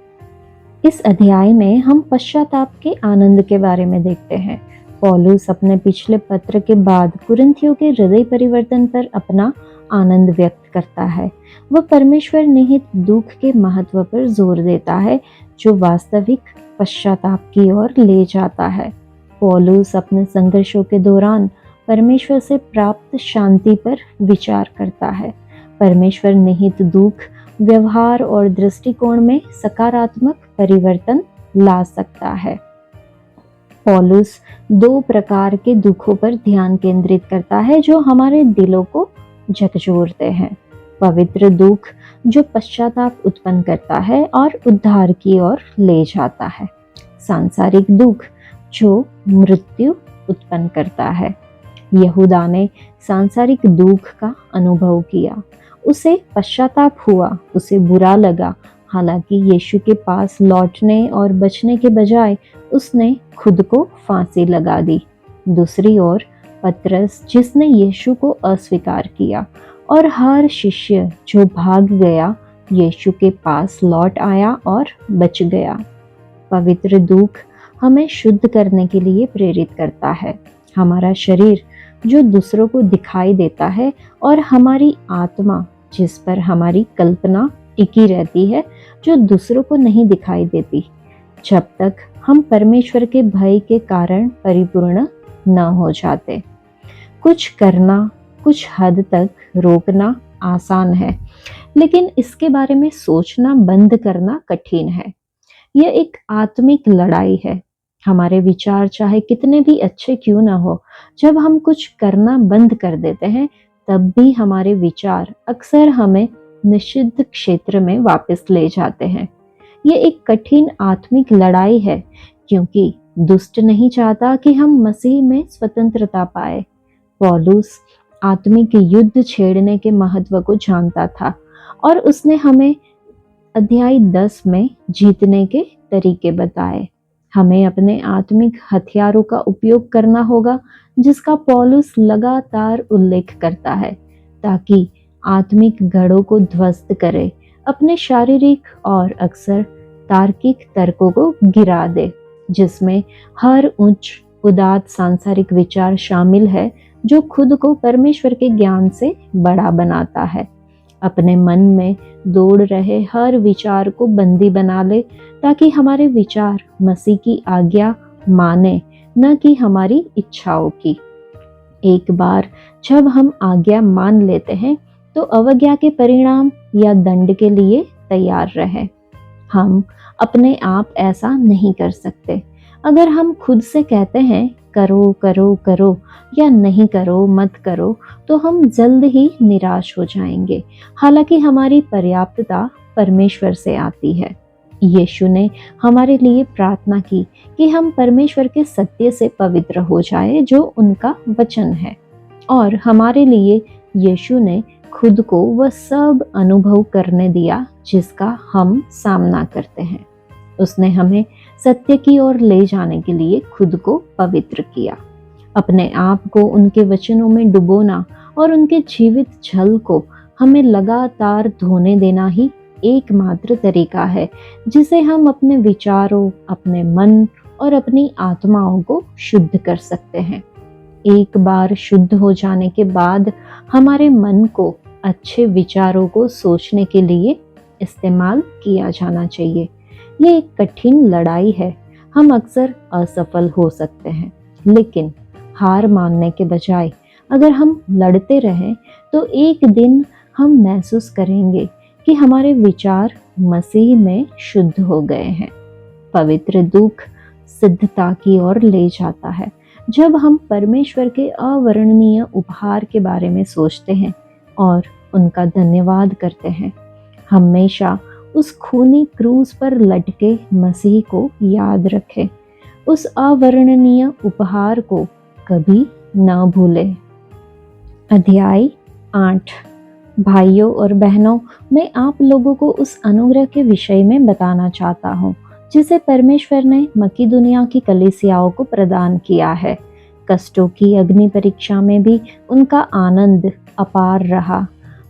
इस अध्याय में हम पश्चाताप के आनंद के बारे में देखते हैं। पौलुस अपने पिछले पत्र के बाद कुरिन्थियों के हृदय परिवर्तन पर अपना आनंद व्यक्त करता है। वह परमेश्वर निहित दुख के महत्व पर जोर देता है, जो वास्तविक पश्चाताप की ओर ले जाता है। पौलुस अपने संघर्षों के दौरान परमेश्वर से प्राप्त शांति पर विचार करता है। परमेश्वर निहित दुख व्यवहार और दृष्टिकोण में सकारात्मक परिवर्तन ला सकता है। पौलुस दो प्रकार के दुखों पर ध्यान केंद्रित करता है जो हमारे दिलों को झकझोरते हैं। पवित्र दुख जो पश्चाताप उत्पन्न करता है और उद्धार की ओर ले जाता है। सांसारिक दुख जो मृत्यु उत्पन्न करता है। यहूदा ने सांसारिक दुख का अनुभव किया। उसे पश्चाताप हुआ, उसे बुरा लगा। हालांकि यीशु के पास लौटने और बचने के बजाय उसने खुद को फांसी लगा दी। दूसरी ओर पतरस, जिसने यीशु को अस्वीकार किया, और हर शिष्य जो भाग गया, यीशु के पास लौट आया और बच गया। पवित्र दुख हमें शुद्ध करने के लिए प्रेरित करता है। हमारा शरीर जो दूसरों को दिखाई देता है और हमारी आत्मा जिस पर हमारी कल्पना टिकी रहती है, जो दूसरों को नहीं दिखाई देती, जब तक हम परमेश्वर के भय के कारण परिपूर्ण न हो जाते। कुछ करना कुछ हद तक रोकना आसान है, लेकिन इसके बारे में सोचना बंद करना कठिन है। यह एक आत्मिक लड़ाई है। हमारे विचार चाहे कितने भी अच्छे क्यों ना हो, जब हम कुछ करना बंद कर देते हैं तब भी हमारे विचार अक्सर हमें निषिद्ध क्षेत्र में वापस ले जाते हैं। ये एक कठिन आत्मिक लड़ाई है, क्योंकि दुष्ट नहीं चाहता कि हम मसीह में स्वतंत्रता पाए। पौलुस आत्मिक युद्ध छेड़ने के महत्व को जानता था और उसने हमें अध्याय 10 में जीतने के तरीके बताए। हमें अपने आत्मिक हथियारों का उपयोग करना होगा, जिसका पौलुस लगातार उल्लेख करता है, ताकि आत्मिक गढ़ों को ध्वस्त करे, अपने शारीरिक और अक्सर तार्किक तर्कों को गिरा दे, जिसमें हर उच्च उदात्त सांसारिक विचार शामिल है जो खुद को परमेश्वर के ज्ञान से बड़ा बनाता है। अपने मन में दौड़ रहे हर विचार को बंदी बना ले, ताकि हमारे विचार मसीह की आज्ञा माने, न कि हमारी इच्छाओं की। एक बार जब हम आज्ञा मान लेते हैं तो अवज्ञा के परिणाम या दंड के लिए तैयार रहे। हम अपने आप ऐसा नहीं कर सकते। अगर हम खुद से कहते हैं करो करो करो या नहीं करो मत करो, तो हम जल्द ही निराश हो जाएंगे। हालांकि हमारी पर्याप्तता परमेश्वर से आती है। यीशु ने हमारे लिए प्रार्थना की कि हम परमेश्वर के सत्य से पवित्र हो जाए जो उनका वचन है, और हमारे लिए यीशु ने खुद को वह सब अनुभव करने दिया जिसका हम सामना करते हैं। उसने हमें सत्य की ओर ले जाने के लिए खुद को पवित्र किया। अपने आप को उनके वचनों में डुबोना और उनके जीवित जल को हमें लगातार धोने देना ही एकमात्र तरीका है जिसे हम अपने विचारों, अपने मन और अपनी आत्माओं को शुद्ध कर सकते हैं। एक बार शुद्ध हो जाने के बाद हमारे मन को अच्छे विचारों को सोचने के लिए इस्तेमाल किया जाना चाहिए। ये एक कठिन लड़ाई है। हम अक्सर असफल हो सकते हैं, लेकिन हार मानने के बजाय अगर हम लड़ते रहें तो एक दिन हम महसूस करेंगे कि हमारे विचार मसीह में शुद्ध हो गए हैं। पवित्र दुख सिद्धता की ओर ले जाता है। जब हम परमेश्वर के अवर्णनीय उपहार के बारे में सोचते हैं और उनका धन्यवाद करते हैं, हमेशा उस खूनी क्रूस पर लटके मसीह को याद रखें। उस अवर्णनीय उपहार को कभी न भूलें। अध्याय 8। भाइयों और बहनों, मैं आप लोगों को उस अनुग्रह के विषय में बताना चाहता हूँ जिसे परमेश्वर ने मकीदुनिया की कलीसियाओं को प्रदान किया है। कष्टों की अग्नि परीक्षा में भी उनका आनंद अपार रहा,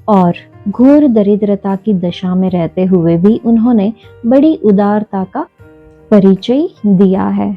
और घोर दरिद्रता की दशा में रहते हुए भी उन्होंने बड़ी उदारता का परिचय दिया है।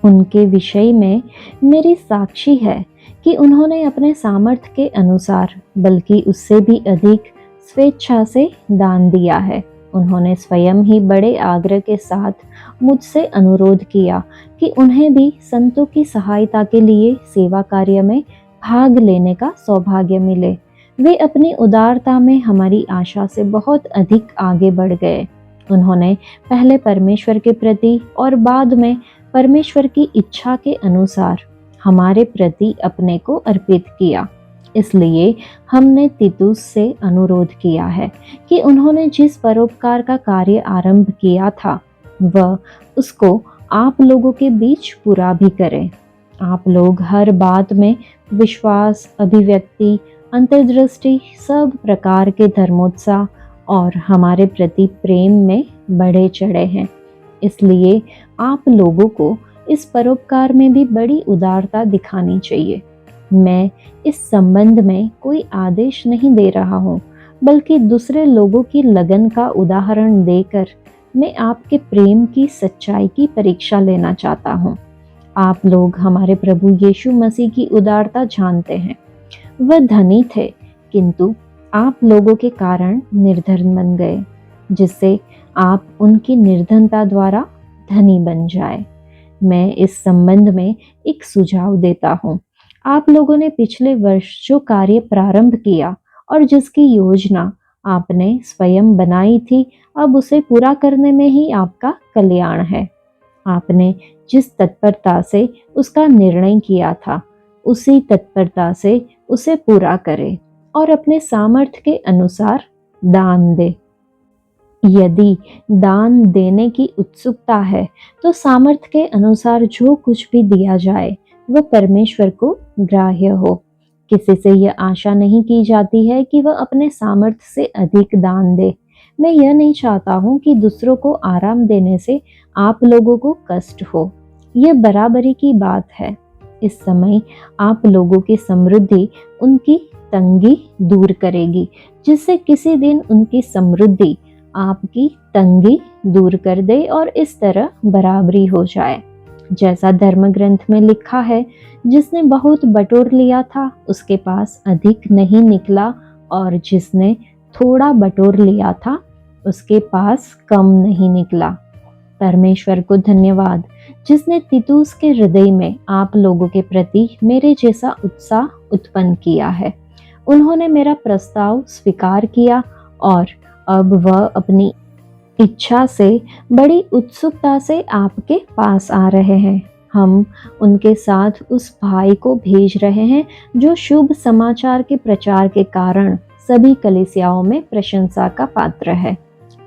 उनके विषय में मेरी साक्षी है कि उन्होंने अपने सामर्थ्य के अनुसार, बल्कि उससे भी अधिक स्वेच्छा से दान दिया है। उन्होंने स्वयं ही बड़े आग्रह के साथ मुझसे अनुरोध किया कि उन्हें भी संतों की सहायता के लिए सेवा कार्य में भाग लेने का सौभाग्य मिले। वे अपनी उदारता में हमारी आशा से बहुत अधिक आगे बढ़ गए। उन्होंने पहले परमेश्वर के प्रति और बाद में परमेश्वर की इच्छा के अनुसार हमारे प्रति अपने को अर्पित किया। इसलिए हमने तीतुस से अनुरोध किया है कि उन्होंने जिस परोपकार का कार्य आरंभ किया था वह उसको आप लोगों के बीच पूरा भी करें। आप लोग हर बात में विश्वास, अभिव्यक्ति, अंतर्दृष्टि, सब प्रकार के धर्मोत्साह और हमारे प्रति प्रेम में बढ़े चढ़े हैं। इसलिए आप लोगों को इस परोपकार में भी बड़ी उदारता दिखानी चाहिए। मैं इस संबंध में कोई आदेश नहीं दे रहा हूँ, बल्कि दूसरे लोगों की लगन का उदाहरण देकर मैं आपके प्रेम की सच्चाई की परीक्षा लेना चाहता हूँ। आप लोग हमारे प्रभु यीशु मसीह की उदारता जानते हैं। वह धनी थे, किंतु आप लोगों के कारण निर्धन बन गए, जिससे आप उनकी निर्धनता द्वारा धनी बन जाए। मैं इस संबंध में एक सुझाव देता हूँ। आप लोगों ने पिछले वर्ष जो कार्य प्रारंभ किया और जिसकी योजना आपने स्वयं बनाई थी, अब उसे पूरा करने में ही आपका कल्याण है। आपने जिस तत्परता से उसका निर्णय किया था, उसी तत्परता से उसे पूरा करें और अपने सामर्थ्य के अनुसार दान दे। यदि दान देने की उत्सुकता है तो सामर्थ्य के अनुसार जो कुछ भी दिया जाए वह परमेश्वर को ग्राह्य हो। किसी से यह आशा नहीं की जाती है कि वह अपने सामर्थ्य से अधिक दान दे। मैं यह नहीं चाहता हूँ कि दूसरों को आराम देने से आप लोगों को कष्ट हो। यह बराबरी की बात है। इस समय आप लोगों की समृद्धि उनकी तंगी दूर करेगी, जिससे किसी दिन उनकी समृद्धि आपकी तंगी दूर कर दे और इस तरह बराबरी हो जाए। जैसा धर्म ग्रंथ में लिखा है, जिसने बहुत बटोर लिया था उसके पास अधिक नहीं निकला, और जिसने थोड़ा बटोर लिया था उसके पास कम नहीं निकला। परमेश्वर को धन्यवाद जिसने तीतुस के हृदय में आप लोगों के प्रति मेरे जैसा उत्साह उत्पन्न किया है। उन्होंने मेरा प्रस्ताव स्वीकार किया और अब वह अपनी इच्छा से बड़ी उत्सुकता से आपके पास आ रहे हैं। हम उनके साथ उस भाई को भेज रहे हैं जो शुभ समाचार के प्रचार के कारण सभी कलीसियाओं में प्रशंसा का पात्र है।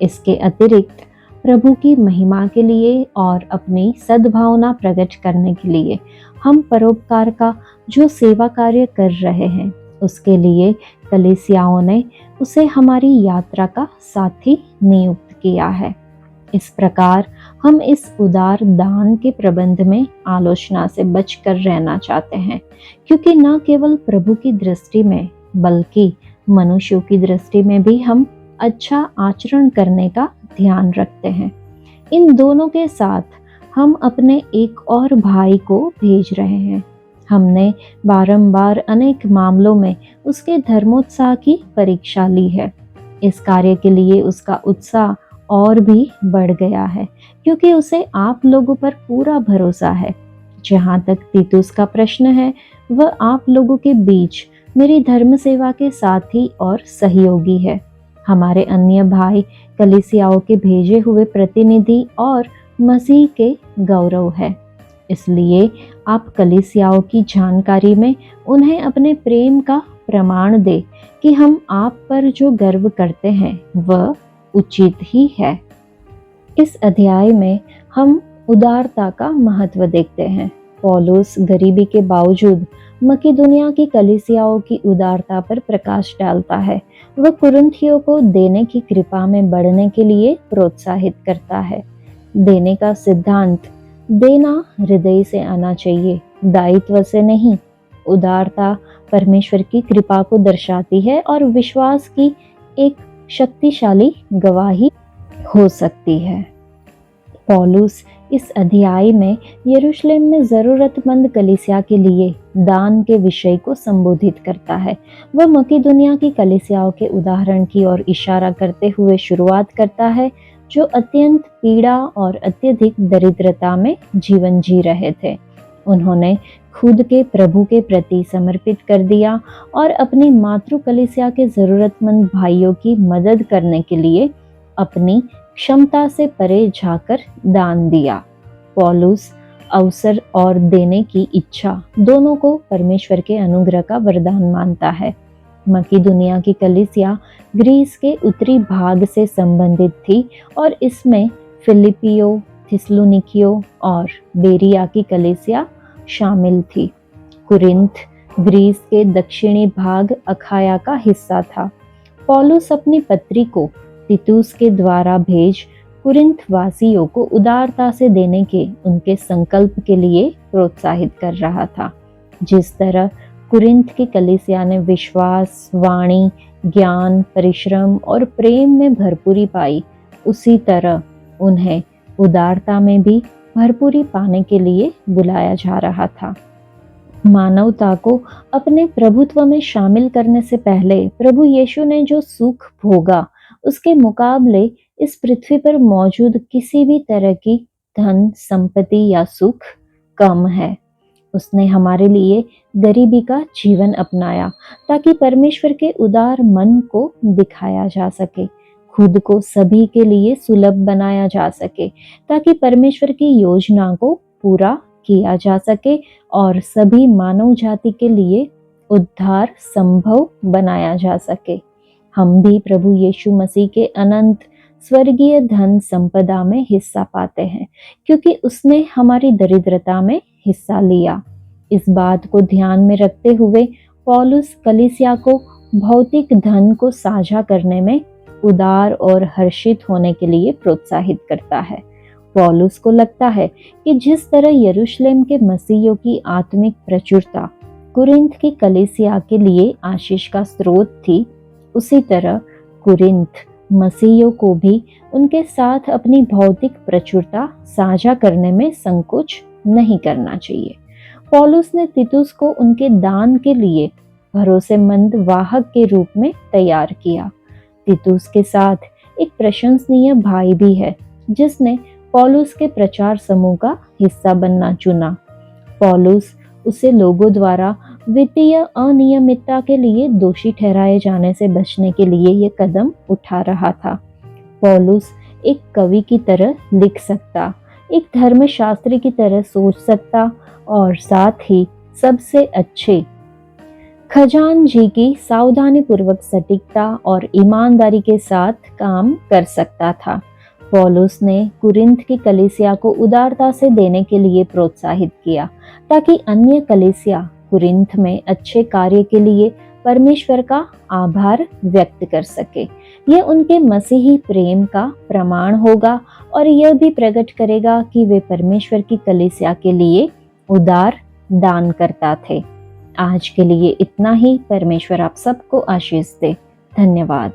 इसके अतिरिक्त प्रभु की महिमा के लिए और अपनी सद्भावना प्रकट करने के लिए हम परोपकार का जो सेवा कार्य कर रहे हैं उसके लिए कलीसियाओं ने उसे हमारी यात्रा का साथी नियुक्त किया है। इस प्रकार हम इस उदार दान के प्रबंध में आलोचना से बचकर रहना चाहते हैं, क्योंकि न केवल प्रभु की दृष्टि में बल्कि मनुष्यों की दृष्टि में भी हम अच्छा आचरण करने का ध्यान रखते हैं। इन दोनों के साथ हम अपने एक और भाई को भेज रहे हैं। हमने बारंबार अनेक मामलों में उसके धर्मोत्साह की परीक्षा ली है। इस कार्य के लिए उसका उत्साह और भी बढ़ गया है, क्योंकि उसे आप लोगों पर पूरा भरोसा है। जहाँ तक तीतुस का प्रश्न है, वह आप लोगों के बीच मेरी धर्म सेवा के साथी और सहयोगी है। हमारे अन्य भाई कलीसियाओं के भेजे हुए प्रतिनिधि और मसीह के गौरव है। इसलिए आप कलीसियाओं की जानकारी में उन्हें अपने प्रेम का प्रमाण दे कि हम आप पर जो गर्व करते हैं वह उचित ही है। इस अध्याय में हम उदारता का महत्व देखते हैं। पौलुस गरीबी के बावजूद मकिदुनिया की कलीसियाओं की उदारता पर प्रकाश डालता है। वह कुरिन्थियों को देने की कृपा में बढ़ने के लिए प्रोत्साहित करता है। देने का सिद्धांत देना हृदय से आना चाहिए, दायित्व से नहीं। उदारता परमेश्वर की कृपा को दर्शाती है और विश्वास की एक शक्तिशाली गवाही हो सकती है। पौलुस इस अध्याय में यरूशलेम में जरूरतमंद कलीसिया के लिए दान के विषय को संबोधित करता है। वह मकिदुनिया की कलीसियाओं के उदाहरण की ओर इशारा करते हुए शुरुआत करता है, जो अत्यंत पीड़ा और अत्यधिक दरिद्रता में जीवन जी रहे थे। उन्होंने खुद के प्रभु के प्रति समर्पित कर दिया और अपनी मातृ कलीसिया के जरूरतमंद भाइयों की मदद करने के लिए अपनी क्षमता से परे जाकर दान दिया। पौलुस अवसर और देने की इच्छा दोनों को परमेश्वर के अनुग्रह का वरदान मानता है। मकिदुनिया की कलीसिया ग्रीस के उत्तरी भाग से संबंधित थी और इसमें फिलिपियो, थिस्सलुनीकियों और बेरिया की कलीसिया शामिल थी। कुरिन्थ ग्रीस के दक्षिणी भाग अखाया का हिस्सा था। पौलुस अपनी पत्री को तीतुस के द्वारा भेज कुरिन्थ वासियों को उदारता से देने के उनके संकल्प के लिए प्रोत्साहित कर रहा था। जिस तरह कुरिन्थ की कलीसिया ने विश्वास, वाणी, ज्ञान, परिश्रम और प्रेम में भरपूरी पाई, उसी तरह उन्हें उदारता में भी भरपूरी पाने के लिए बुलाया जा रहा था। मानवता को अपने प्रभुत्व में शामिल करने से पहले प्रभु यीशु ने जो सुख भोगा, उसके मुकाबले इस पृथ्वी पर मौजूद किसी भी तरह की धन, संपत्ति या सुख कम है। उसने हमारे लिए गरीबी का जीवन अपनाया ताकि परमेश्वर के उदार मन को दिखाया जा सके, खुद को सभी के लिए सुलभ बनाया जा सके, ताकि परमेश्वर की योजना को पूरा किया जा सके और सभी मानव जाति के लिए उद्धार संभव बनाया जा सके। हम भी प्रभु यीशु मसीह के अनंत स्वर्गीय धन संपदा में हिस्सा पाते हैं, क्योंकि उसने हमारी दरिद्रता में हिस्सा लिया। इस बात को ध्यान में रखते हुए पौलुस कलीसिया को भौतिक धन को साझा करने में उदार और हर्षित होने के लिए प्रोत्साहित करता है। पौलुस को लगता है कि जिस तरह यरूशलेम के मसीहियों की आत्मिक प्रचुरता कुरिन्थ की कलीसिया के लिए आशीष का स्रोत थी, उसी तरह कुरिन्थ मसीहियों को भी उनके साथ अपनी भौतिक प्रचुरता साझा करने में संकोच नहीं करना चाहिए। पौलुस ने तीतुस को उनके दान के लिए भरोसेमंद वाहक के रूप में तैयार किया। तीतुस के साथ एक प्रशंसनीय भाई भी है, जिसने पौलुस के प्रचार समूह का हिस्सा बनना चुना। पौलुस उसे लोगों द्वारा वित्तीय अनियमितता के लिए दोषी ठहराए जाने से बचने के लिए ये कदम उठा रहा था। पौलुस एक कवि की तरह लिख सकता, एक धर्मशास्त्री की तरह सोच सकता और साथ ही सबसे अच्छे खजानजी की सावधानी पूर्वक सटीकता और ईमानदारी के साथ काम कर सकता था। पौलुस ने कुरिन्थ की कलीसिया को उदारता से देने के लिए प्रोत्साहित किया ताकि अन्य कलीसिया कुरिन्थ में अच्छे कार्य के लिए परमेश्वर का आभार व्यक्त कर सके। यह उनके मसीही प्रेम का प्रमाण होगा और यह भी प्रकट करेगा कि वे परमेश्वर की कलीसिया के लिए उदार दान करता थे। आज के लिए इतना ही। परमेश्वर आप सबको आशीष दे। धन्यवाद।